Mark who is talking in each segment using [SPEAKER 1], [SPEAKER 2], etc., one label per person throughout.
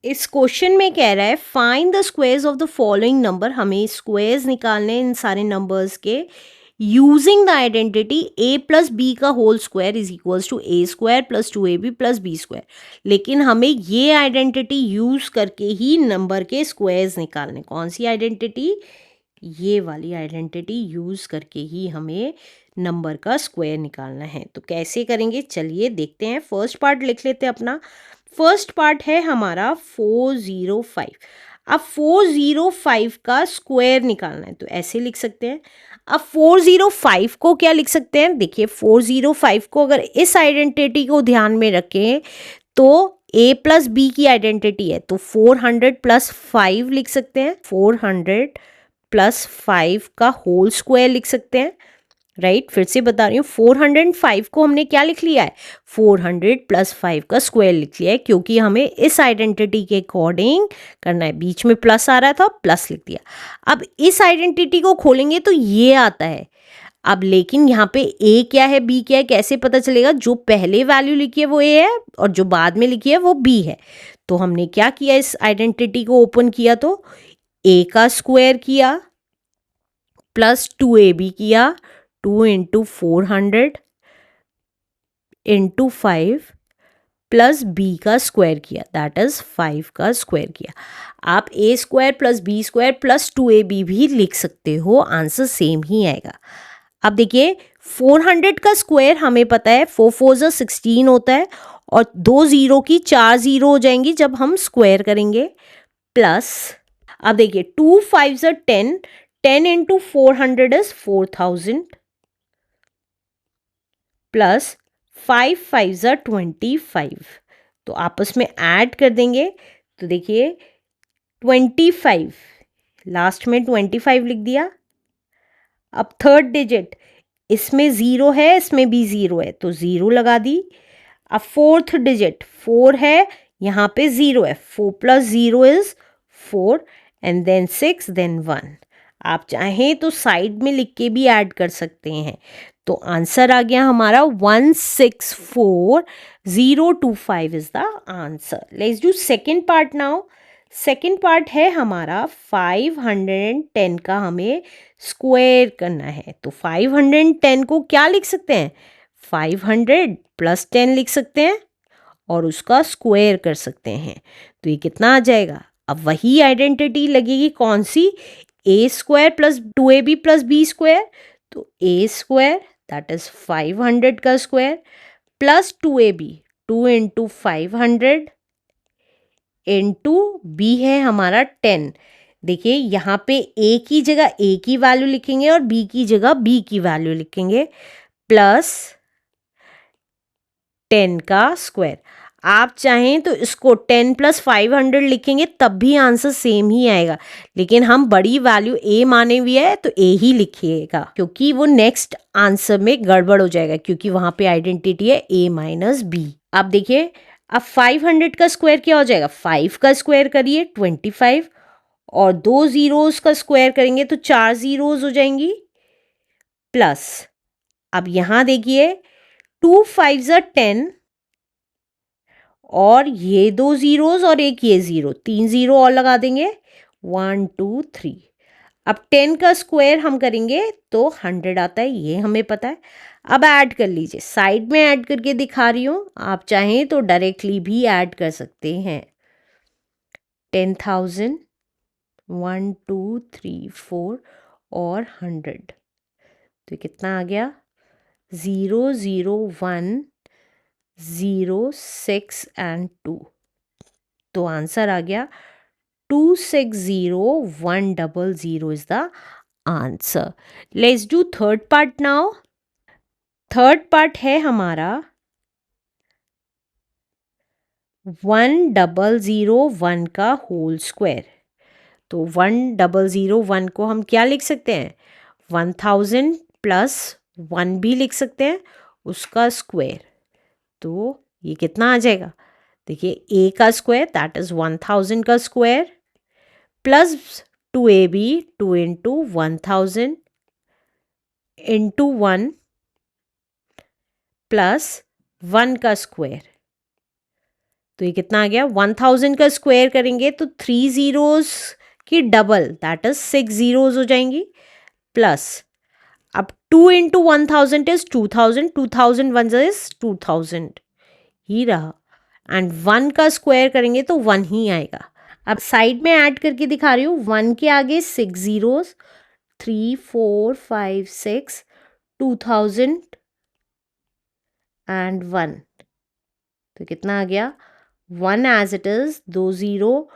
[SPEAKER 1] इस क्वेश्चन में कह रहा है find the squares of the following number. हमें स्क्वायर्स निकालने हैं इन सारे नंबर्स के using the identity a plus B का whole square is equals to a square plus 2ab plus B square. लेकिन हमें ये आइडेंटिटी यूज करके ही नंबर के स्क्वायर्स निकालने। कौन सी आइडेंटिटी? ये वाली आइडेंटिटी यूज करके ही हमें नंबर का स्क्वायर निकालना है। तो कैसे करेंगे चलिए देखते हैं। फर्स्ट पार्ट लिख लेते हैं अपना। फर्स्ट पार्ट है हमारा 405। अब 405 का स्क्वायर निकालना है तो ऐसे लिख सकते हैं। अब 405 को क्या लिख सकते हैं? देखिए 405 को अगर इस आइडेंटिटी को ध्यान में रखें तो a प्लस बी की आइडेंटिटी है तो 400 प्लस 5 लिख सकते हैं। 400 प्लस 5 का होल स्क्वायर लिख सकते हैं। राइट, फिर से बता रही हूँ 405 को हमने क्या लिख लिया है? 400 प्लस 5 का स्क्वायर लिख लिया है, क्योंकि हमें इस आइडेंटिटी के अकॉर्डिंग करना है। बीच में प्लस आ रहा था, प्लस लिख दिया। अब इस आइडेंटिटी को खोलेंगे तो ये आता है। अब लेकिन यहाँ पे a क्या है b क्या है कैसे पता चलेगा? जो पहले वैल्यू लिखी है वो a है और जो बाद में लिखी है वो b है। तो हमने क्या किया, इस आइडेंटिटी को ओपन किया तो a का स्क्वायर किया प्लस 2ab किया, 2 इंटू 400 इंटू 5 प्लस बी का स्क्वायर किया, दैट इज 5 का स्क्वायर किया। आप a square plus B square plus 2ab भी लिख सकते हो, आंसर सेम ही आएगा। अब देखिए 400 का स्क्वायर हमें पता है 4 4 16 होता है और 2 जीरो की 4 जीरो हो जाएंगी जब हम स्क्वायर करेंगे। प्लस अब देखिए 2 5 10, 10 इंटू 400 इज 4000 प्लस 5 5 25। तो आपस में ऐड कर देंगे तो देखिए 25, लास्ट में 25 लिख दिया। अब थर्ड डिजिट, इसमें ज़ीरो है इसमें भी ज़ीरो है तो ज़ीरो लगा दी। अब फोर्थ डिजिट 4 है, यहाँ पे ज़ीरो है, 4 plus zero is 4 and then 6 then 1। आप चाहें तो साइड में लिख के भी ऐड कर सकते हैं। तो आंसर आ गया हमारा 164,025 is the answer. Let's do second part now. Second part है हमारा 510 का हमें स्क्वायर करना है। तो 510 को क्या लिख सकते हैं? 500 प्लस 10 लिख सकते हैं और उसका स्क्वायर कर सकते हैं। तो ये कितना आ जाएगा? अब वही आइडेंटिटी लगेगी, कौन सी? a square plus 2ab plus B square. तो a स्क्वायर दैट इज 500 का square plus 2ab, 2 into 500 into B है हमारा 10। देखिए यहाँ पे a की जगह a की वैल्यू लिखेंगे और b की जगह b की वैल्यू लिखेंगे प्लस 10 का स्क्वायर। आप चाहें तो इसको 10 प्लस 500 लिखेंगे तब भी आंसर सेम ही आएगा, लेकिन हम बड़ी वैल्यू a माने हुई है तो a ही लिखिएगा, क्योंकि वो नेक्स्ट आंसर में गड़बड़ हो जाएगा, क्योंकि वहाँ पे आइडेंटिटी है a माइनस बी। अब देखिए अब 500 का स्क्वायर क्या हो जाएगा? 5 का स्क्वायर करिए 25 और 2 जीरोस का स्क्वायर करेंगे तो 4 जीरोस हो जाएंगी प्लस। अब यहाँ देखिए 2 5 10 और ये 2 जीरोस और एक ये ज़ीरो, 3 ज़ीरो और लगा देंगे 1 2 3। अब 10 का स्क्वायर हम करेंगे तो 100 आता है, ये हमें पता है। अब ऐड कर लीजिए, साइड में ऐड करके दिखा रही हूँ, आप चाहें तो डायरेक्टली भी ऐड कर सकते हैं। 10,000, 1 2 3 4 और 100। तो कितना आ गया? 0 0 1 0 6 एंड 2। तो आंसर आ गया 260100 is the answer. Let's do third part now. Third part है हमारा 1001 का होल स्क्वायर। तो 1001 को हम क्या लिख सकते हैं? 1000 प्लस 1 भी लिख सकते हैं, उसका स्क्वायर। तो ये कितना आ जाएगा? देखिए a का स्क्वायर दैट इज 1000 का square plus 2ab, 2 into 1000 into 1 plus 1 का स्क्वायर। तो ये कितना आ गया, 1000 का स्क्वायर करेंगे तो 3 ज़ीरोज़ की डबल दैट इज़ 6 ज़ीरोज़ हो जाएंगी, प्लस अब 2 इंटू 1000 इज 2000, 2000 वन इज 2000 ही रहा, एंड 1 का स्क्वायर करेंगे तो 1 ही आएगा। अब साइड में ऐड करके दिखा रही हूँ, 1 के आगे 6 ज़ीरोज़, 3 4 5 6, 2000 एंड 1, तो कितना आ गया, 1 as it is, 2 zero,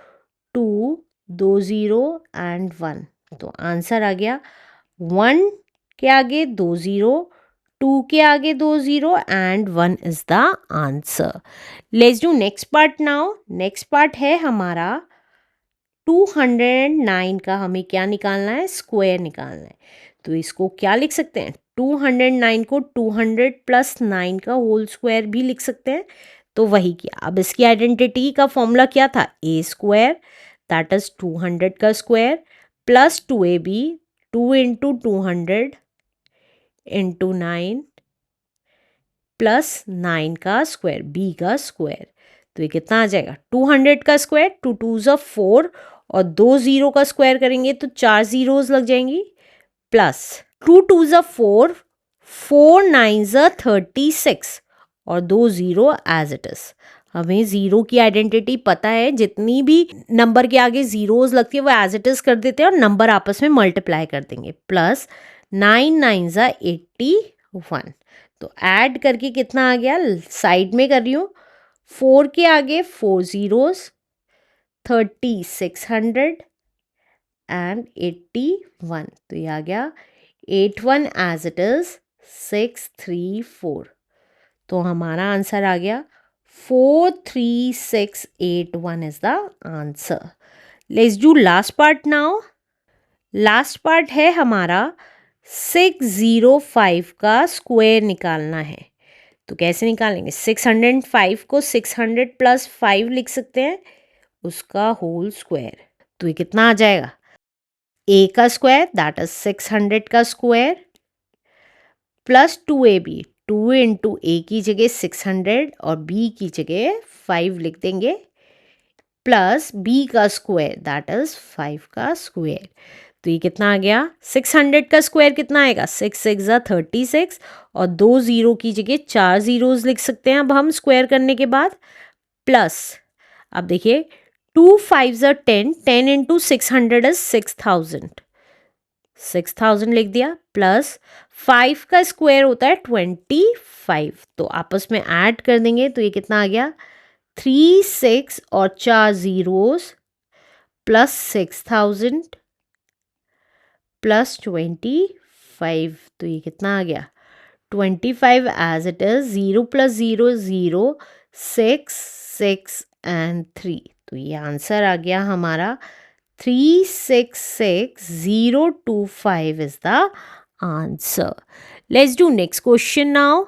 [SPEAKER 1] 2, 2 zero and 1, तो आंसर आ गया 1 के आगे 2 ज़ीरो, 2 के आगे 2 zero and 1 is the answer. Let's do next part now. Next part है हमारा 209 का, हमें क्या निकालना है, स्क्वायर निकालना है। तो इसको क्या लिख सकते हैं, 209 को 200 प्लस 9 का होल स्क्वायर भी लिख सकते हैं, तो वही किया। अब इसकी आइडेंटिटी का फॉर्मूला क्या था, ए स्क्वायर दैट इज 200 का square plus 2ab, 2 into 200 into 9 plus 9 का स्क्वायर, बी का स्क्वायर, तो ये कितना आ जाएगा, 200 का स्क्वायर, 2 2 ज़ा 4 और 2 ज़ीरो का स्क्वायर करेंगे तो 4 ज़ीरोज़ लग जाएंगी, प्लस 2 2 ज़ा 4, 4 9 ज़ा 36 और 2 ज़ीरो एज इट इज़। हमें ज़ीरो की आइडेंटिटी पता है, जितनी भी नंबर के आगे ज़ीरोज़ लगती है वो एज इट इज़ कर देते हैं और नंबर आपस में मल्टीप्लाई कर देंगे, प्लस 9 9 ज़ा 81, तो ऐड करके कितना आ गया, साइड में कर रही हूँ, 4 के आगे 4 ज़ीरोज़, 3600 एंड 81, तो ये आ गया 81 एज इट इज़ 634, तो हमारा आंसर आ गया 43681 is the answer. Let's do last part now. Last part है हमारा 605 का स्क्वायर निकालना है। तो कैसे निकालेंगे, 605 को 600 प्लस 5 लिख सकते हैं, उसका होल स्क्वायर, तो ये कितना आ जाएगा, ए का स्क्वायर दैट इज 600 का स्क्वायर प्लस 2ab, 2 इंटू ए की जगह 600 और बी की जगह 5 लिख देंगे, प्लस बी का स्क्वायर दैट इज 5 का स्क्वायर, तो ये कितना आ गया, 600 का स्क्वायर कितना आएगा, 6 6 ज़ा 36 और 2 ज़ीरो की जगह 4 ज़ीरोज़ लिख सकते हैं अब हम स्क्वायर करने के बाद, प्लस अब देखिए 2 5 ज़ा 10, 10 इंटू 600 इज 6000, 6000 लिख दिया, प्लस 5 का स्क्वायर होता है 25, तो आपस में ऐड कर देंगे तो ये कितना आ गया, 3 6 और 4 ज़ीरोज़ प्लस 6000 प्लस 25, तो ये कितना आ गया, 25 as it is, 0 plus 0 0, 6 6 and 3, तो ये आंसर आ गया हमारा 366025 is the answer. Let's do next question now.